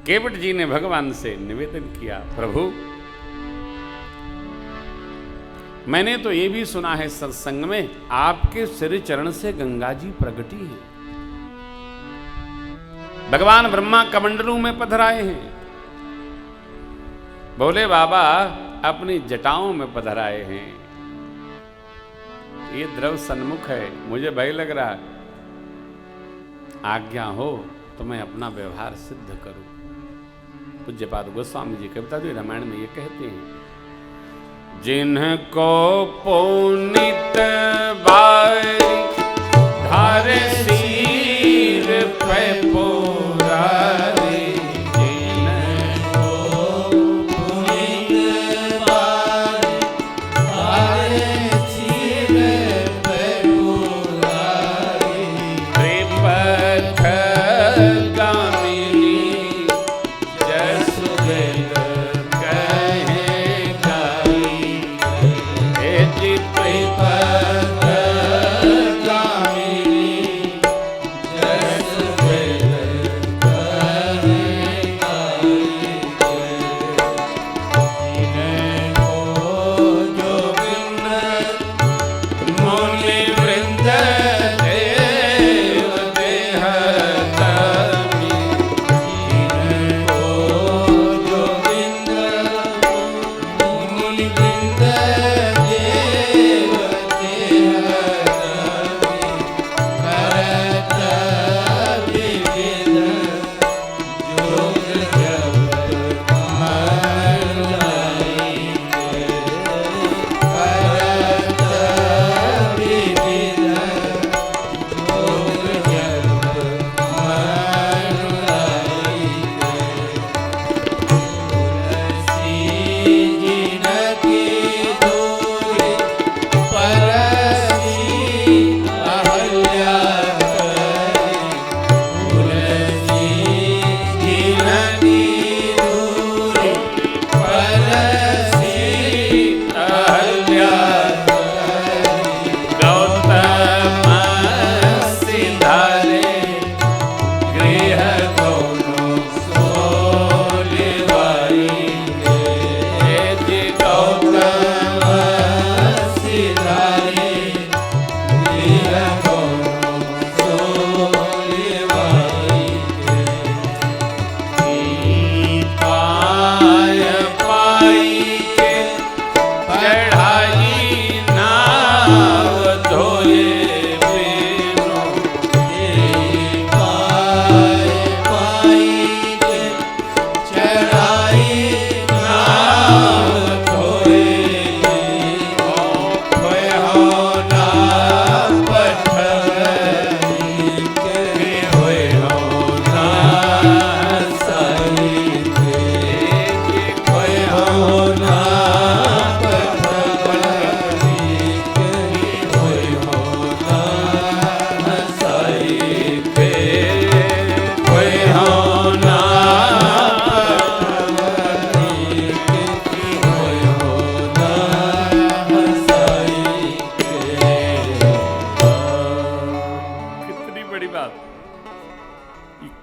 केवट जी ने भगवान से निवेदन किया, प्रभु मैंने तो ये भी सुना है सत्संग में आपके सिर चरण से गंगा जी प्रगटी हैं, भगवान ब्रह्मा कमंडलू में पधराए हैं। बोले बाबा अपनी जटाओं में पधराए हैं, ये द्रव सन्मुख है, मुझे भय लग रहा, आज्ञा हो तो मैं अपना व्यवहार सिद्ध करूं। पूज्यपाद गोस्वामी जी कविता जी रामायण में ये कहते हैं, जिनको पुनित बारी धारे सिर पे पुरारी, जिनको पुनित बारी धारे सिर पे पुरारी, त्रिपथ गामिनी जसवेद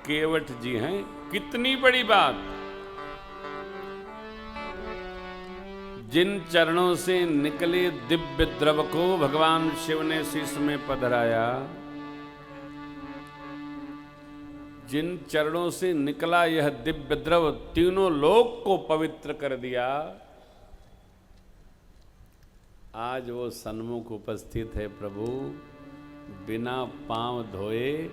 केवट जी हैं, कितनी बड़ी बात। जिन चरणों से निकले दिव्य द्रव को भगवान शिव ने शीश में पधराया, जिन चरणों से निकला यह दिव्य द्रव तीनों लोक को पवित्र कर दिया, आज वो सन्मुख उपस्थित है। प्रभु बिना पांव धोए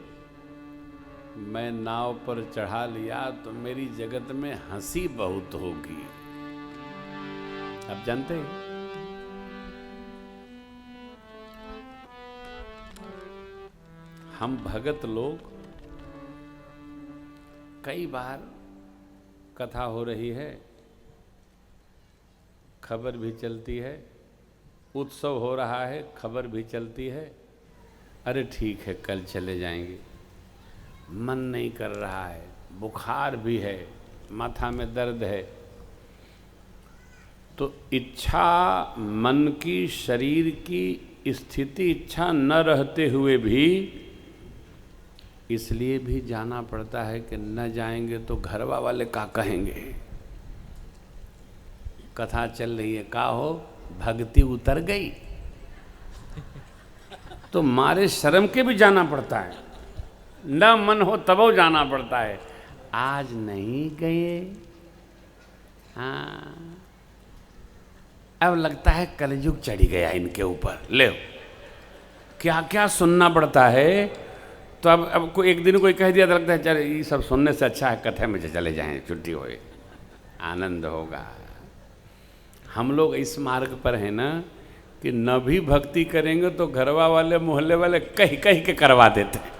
मैं नाव पर चढ़ा लिया तो मेरी जगत में हंसी बहुत होगी। आप जानते हैं हम भगत लोग कई बार कथा हो रही है, खबर भी चलती है, उत्सव हो रहा है, खबर भी चलती है, अरे ठीक है कल चले जाएंगे, मन नहीं कर रहा है, बुखार भी है, माथा में दर्द है, तो इच्छा मन की, शरीर की स्थिति इच्छा न रहते हुए भी इसलिए भी जाना पड़ता है कि न जाएंगे तो घरवा वाले का कहेंगे। कथा चल रही है, का हो भक्ति उतर गई, तो मारे शर्म के भी जाना पड़ता है, न मन हो तब जाना पड़ता है। आज नहीं गए, हाँ अब लगता है कलयुग चढ़ी गया इनके ऊपर, ले क्या क्या सुनना पड़ता है। तो अब कोई एक दिन कोई कह दिया तो लगता है चल ये सब सुनने से अच्छा है कथा में चले जाएं, छुट्टी होए, आनंद होगा। हम लोग इस मार्ग पर हैं ना कि न भी भक्ति करेंगे तो घरवा वाले मोहल्ले वाले कहीं कहीं के करवा देते हैं,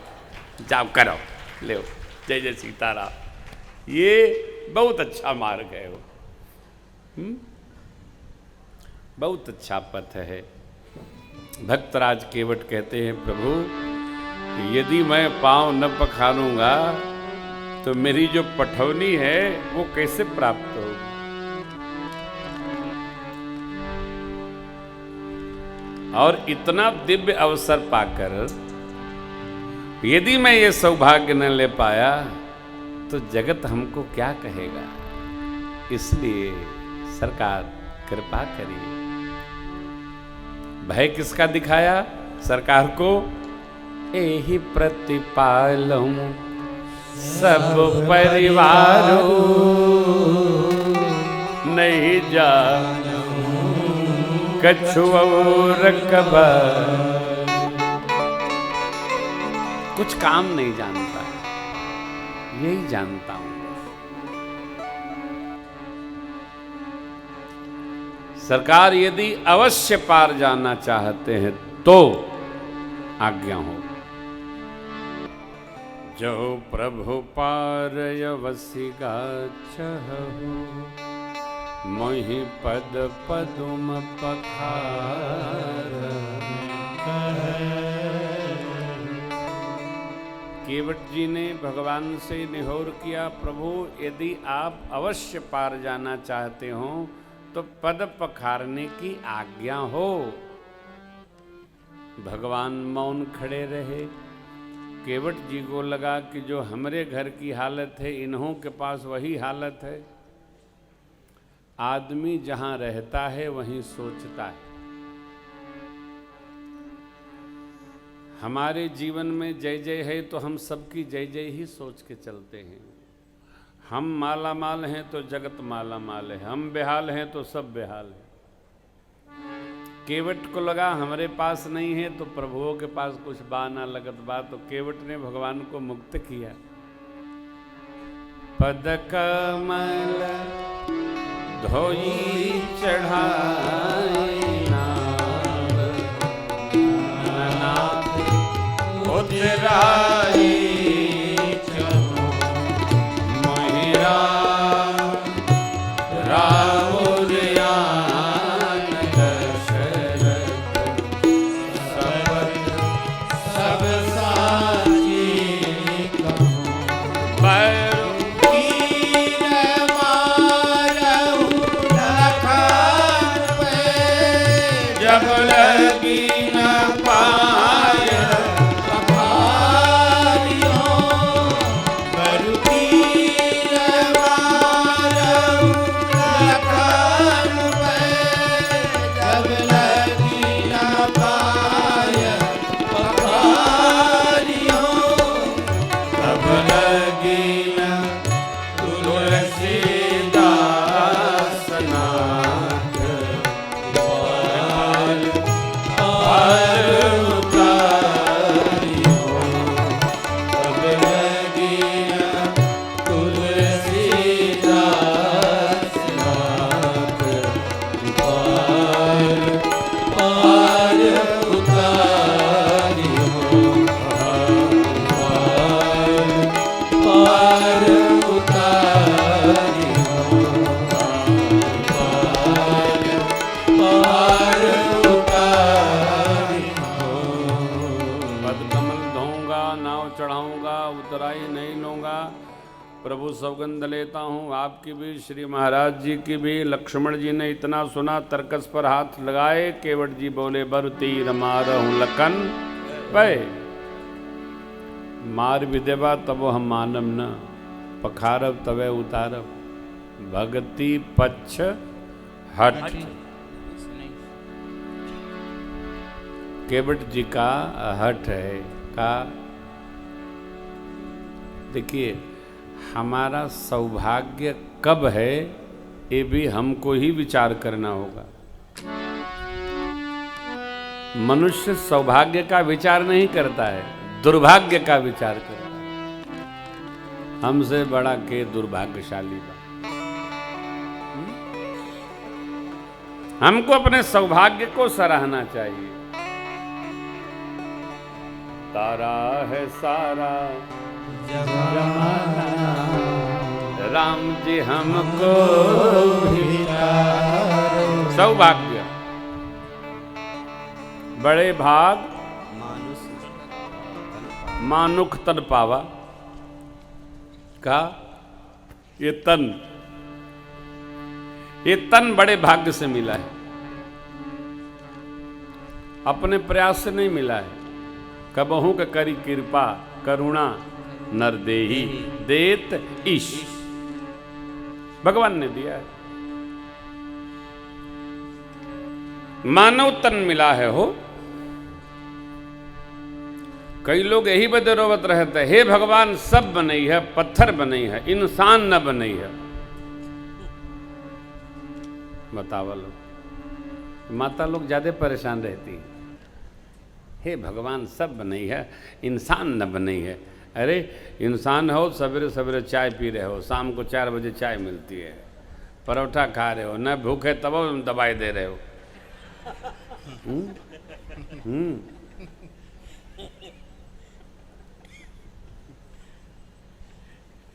जाओ करो ले जय जय सीताराम। ये बहुत अच्छा मार्ग है वो, बहुत अच्छा पथ है। भक्तराज केवट कहते हैं प्रभु यदि मैं पाँव न पखारूंगा तो मेरी जो पठौनी है वो कैसे प्राप्त होगी। और इतना दिव्य अवसर पाकर यदि मैं ये सौभाग्य न ले पाया तो जगत हमको क्या कहेगा। इसलिए सरकार कृपा करिए। भय किसका दिखाया सरकार को, एहि प्रतिपालूं सब परिवारों नहीं जानूं कछु और कबर। कुछ काम नहीं जानता, यही जानता हूं। सरकार यदि अवश्य पार जाना चाहते हैं तो आज्ञा हो। जो प्रभु पारयवसि गाच्छहु मोहि पद पदुम पखार। केवट जी ने भगवान से निहोर किया, प्रभु यदि आप अवश्य पार जाना चाहते हो तो पद पखारने की आज्ञा हो। भगवान मौन खड़े रहे। केवट जी को लगा कि जो हमरे घर की हालत है इन्हों के पास वही हालत है। आदमी जहां रहता है वहीं सोचता है। हमारे जीवन में जय जय है तो हम सबकी जय जय ही सोच के चलते हैं। हम माला माल हैं तो जगत माला माल है, हम बेहाल हैं तो सब बेहाल है। केवट को लगा हमारे पास नहीं है तो प्रभुओं के पास कुछ बा ना लगत बा, तो केवट ने भगवान को मुक्त किया। पद कमल धोई चढ़ाई नाम नाथ उतराई प्रभु सौगंध लेता हूँ आपकी भी, श्री महाराज जी की भी। लक्ष्मण जी ने इतना सुना, तरकस पर हाथ लगाए। केवट जी बोले बर तीर मारहूं लखन पे। मार विदेवा तब हम मानम न, पखारब तवे उतारब, भक्ति पक्ष हट। केवट जी का हट है का। देखिए, हमारा सौभाग्य कब है ये भी हमको ही विचार करना होगा। मनुष्य सौभाग्य का विचार नहीं करता है, दुर्भाग्य का विचार करता है। हमसे बड़ा के दुर्भाग्यशाली बा। हमको अपने सौभाग्य को सराहना चाहिए। तारा है सारा जमाना, राम जी हमको सौभाग्य, बड़े भाग मानुख तन पावा का। ये तन बड़े भाग्य से मिला है, अपने प्रयास से नहीं मिला है। कबहू के करी कृपा करुणा नर देही देत ईश, भगवान ने दिया है। मानव तन मिला है हो। कई लोग यही बदे रोवत रहते, हे भगवान सब बनई है, पत्थर बनई है, इंसान न बनई है। बतावा लोग, माता लोग ज्यादा परेशान रहती है। हे भगवान सब बनई है, इंसान न बनई है। अरे इंसान हो, सवेरे सवेरे चाय पी रहे हो, शाम को 4 बजे चाय मिलती है, परोठा खा रहे हो, न भूखे तब दवाई दे रहे हो।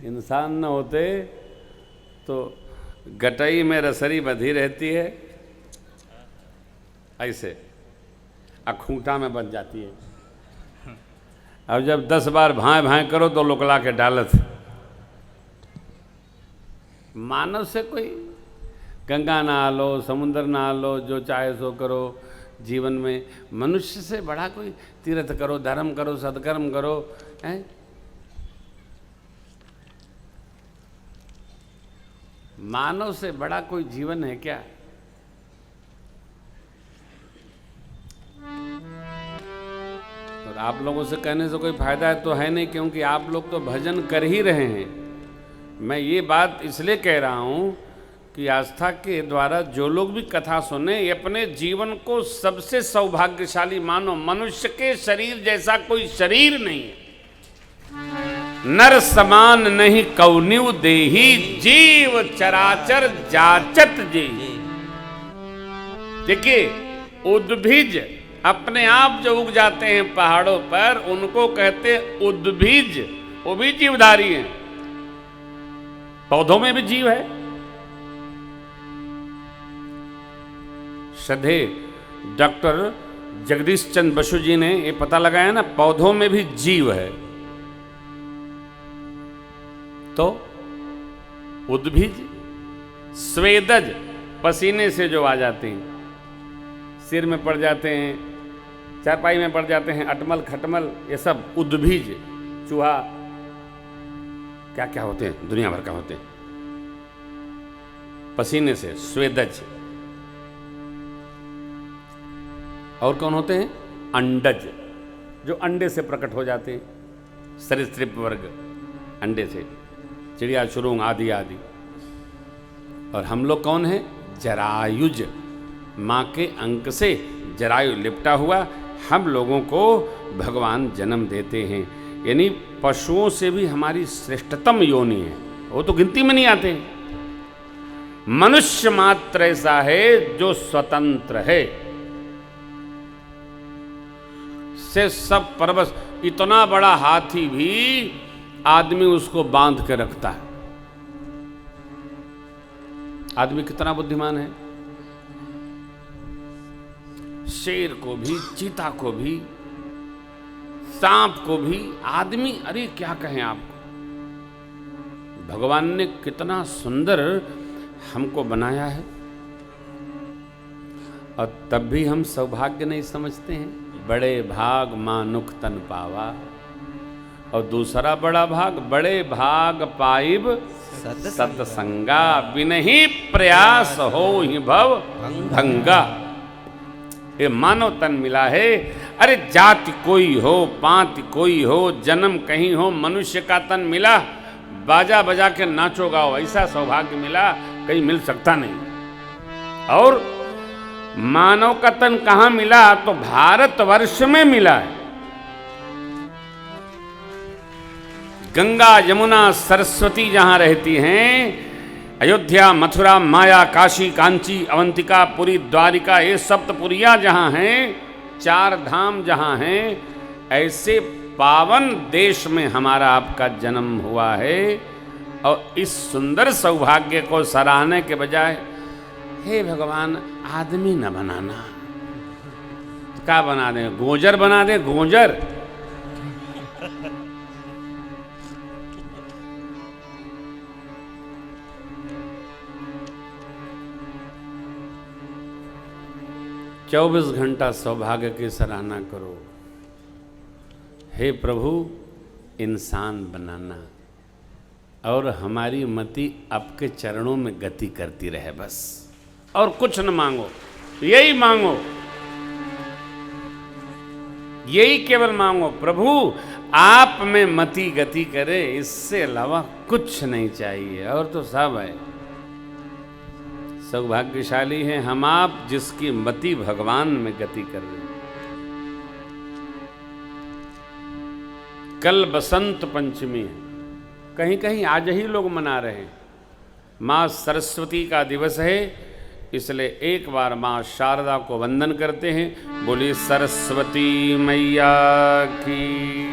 इंसान न होते तो गटई में रसरी बंधी रहती है, ऐसे अखूंटा में बन जाती है। अब जब 10 बार भाएं भाएं करो तो लोकला के डालत। मानव से कोई गंगा नहा लो, समुद्र नहा लो, जो चाहे सो करो जीवन में। मनुष्य से बड़ा कोई तीर्थ करो, धर्म करो, सत्कर्म करो, हैं? मानव से बड़ा कोई जीवन है क्या? और आप लोगों से कहने से कोई फायदा है तो है नहीं, क्योंकि आप लोग तो भजन कर ही रहे हैं। मैं ये बात इसलिए कह रहा हूं कि आस्था के द्वारा जो लोग भी कथा सुने, ये अपने जीवन को सबसे सौभाग्यशाली मानो। मनुष्य के शरीर जैसा कोई शरीर नहीं है। नर समान नहीं कौनिव देही, जीव चराचर जाचत जी। देखिए, उद्भिज अपने आप जो उग जाते हैं पहाड़ों पर, उनको कहते उद्भिज। वो भी जीवधारी हैं। पौधों में भी जीव है। श्रद्धे डॉक्टर जगदीश चंद्र बसु जी ने ये पता लगाया ना, पौधों में भी जीव है। तो उद्भिज, स्वेदज पसीने से जो आ जाते हैं, सिर में पड़ जाते हैं, चारपाई में पड़ जाते हैं, अटमल खटमल, ये सब उद्भिज। चूहा क्या क्या होते हैं, दुनिया भर का होते हैं, पसीने से, स्वेदज। और कौन होते हैं? अंडज, जो अंडे से प्रकट हो जाते हैं, सरीसृप वर्ग, अंडे से, चिड़िया चुरुंग आदि आदि। और हम लोग कौन हैं? जरायुज, माँ के अंक से जरायु लिपटा हुआ हम लोगों को भगवान जन्म देते हैं। यानी पशुओं से भी हमारी श्रेष्ठतम योनि है, वो तो गिनती में नहीं आते। मनुष्य मात्र ऐसा है जो स्वतंत्र है, से सब परवश। इतना बड़ा हाथी भी आदमी उसको बांध के रखता है। आदमी कितना बुद्धिमान है। शेर को भी, चीता को भी, सांप को भी आदमी, अरे क्या कहें आपको। भगवान ने कितना सुंदर हमको बनाया है, और तब भी हम सौभाग्य नहीं समझते हैं। बड़े भाग मानुख तन पावा, और दूसरा बड़ा भाग, बड़े भाग पाइब सत्संगा, बिनहि प्रयास हो ही भव भंगा। ये मानव तन मिला है। अरे जाति कोई हो, पांति कोई हो, जन्म कहीं हो, मनुष्य का तन मिला, बाजा बजा के नाचो गाओ, ऐसा सौभाग्य मिला, कहीं मिल सकता नहीं। और मानव का तन कहाँ मिला? तो भारतवर्ष में मिला है। गंगा यमुना सरस्वती जहां रहती हैं, अयोध्या मथुरा माया काशी कांची अवंतिका पुरी द्वारिका, ये सप्तपुरियां जहां हैं, 4 धाम जहां हैं, ऐसे पावन देश में हमारा आपका जन्म हुआ है। और इस सुंदर सौभाग्य को सराहने के बजाय हे भगवान आदमी न बनाना, क्या बना दे? गोजर बना दे, गोजर। चौबीस घंटा सौभाग्य की सराहना करो। हे प्रभु इंसान बनाना और हमारी मति आपके चरणों में गति करती रहे, बस और कुछ न मांगो, यही मांगो, यही केवल मांगो। प्रभु आप में मति गति करे, इससे अलावा कुछ नहीं चाहिए, और तो सब है। सौभाग्यशाली हैं हम आप जिसकी मति भगवान में गति कर रही। कल बसंत पंचमी है, कहीं कहीं आज ही लोग मना रहे हैं। माँ सरस्वती का दिवस है, इसलिए एक बार माँ शारदा को वंदन करते हैं। बोली सरस्वती मैया की।